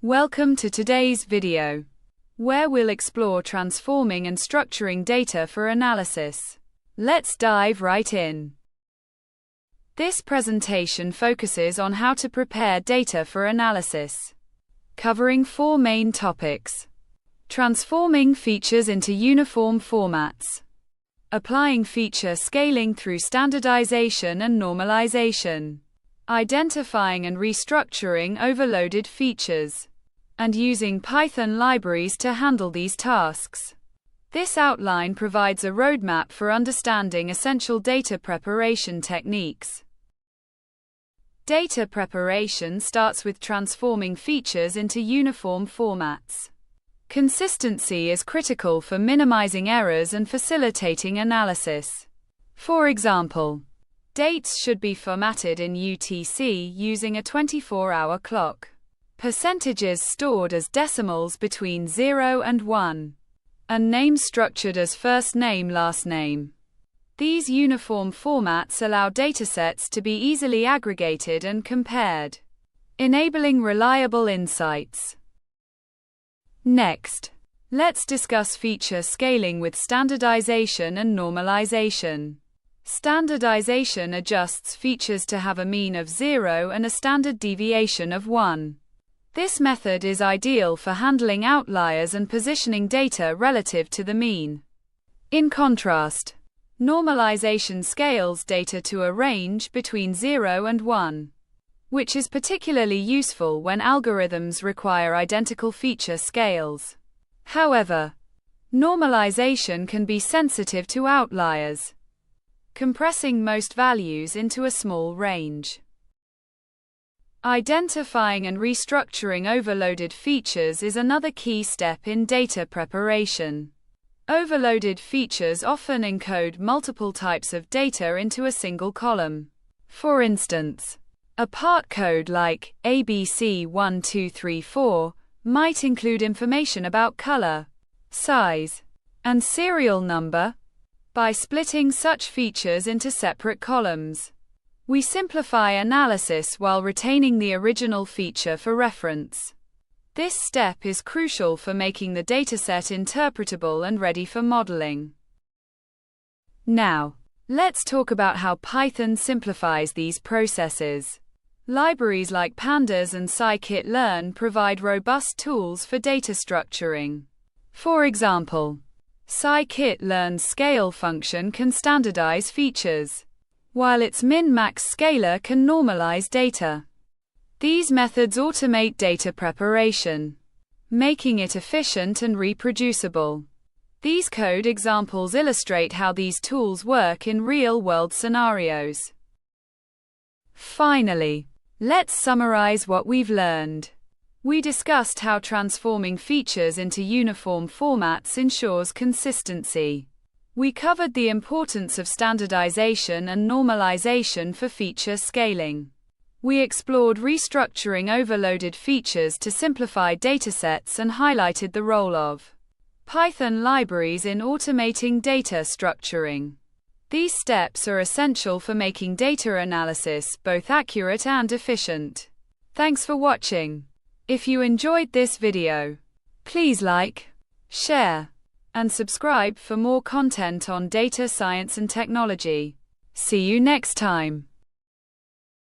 Welcome to today's video, where we'll explore transforming and structuring data for analysis. Let's dive right in. This presentation focuses on how to prepare data for analysis, covering four main topics: transforming features into uniform formats, applying feature scaling through standardization and normalization, identifying and restructuring overloaded features, and using Python libraries to handle these tasks. This outline provides a roadmap for understanding essential data preparation techniques. Data preparation starts with transforming features into uniform formats. Consistency is critical for minimizing errors and facilitating analysis. For example, dates should be formatted in UTC using a 24-hour clock. Percentages stored as decimals between 0 and 1. And names structured as first name, last name. These uniform formats allow datasets to be easily aggregated and compared, enabling reliable insights. Next, let's discuss feature scaling with standardization and normalization. Standardization adjusts features to have a mean of 0 and a standard deviation of 1. This method is ideal for handling outliers and positioning data relative to the mean. In contrast, normalization scales data to a range between 0 and 1, which is particularly useful when algorithms require identical feature scales. However, normalization can be sensitive to outliers, compressing most values into a small range. Identifying and restructuring overloaded features is another key step in data preparation. Overloaded features often encode multiple types of data into a single column. For instance, a part code like ABC1234 might include information about color, size, and serial number. By splitting such features into separate columns, we simplify analysis while retaining the original feature for reference. This step is crucial for making the dataset interpretable and ready for modeling. Now, let's talk about how Python simplifies these processes. Libraries like pandas and scikit-learn provide robust tools for data structuring. For example, scikit-learn's scale function can standardize features, while its min-max scaler can normalize data. These methods automate data preparation, making it efficient and reproducible. These code examples illustrate how these tools work in real-world scenarios. Finally, let's summarize what we've learned. We discussed how transforming features into uniform formats ensures consistency. We covered the importance of standardization and normalization for feature scaling. We explored restructuring overloaded features to simplify datasets and highlighted the role of Python libraries in automating data structuring. These steps are essential for making data analysis both accurate and efficient. Thanks for watching. If you enjoyed this video, please like, share, and subscribe for more content on data science and technology. See you next time.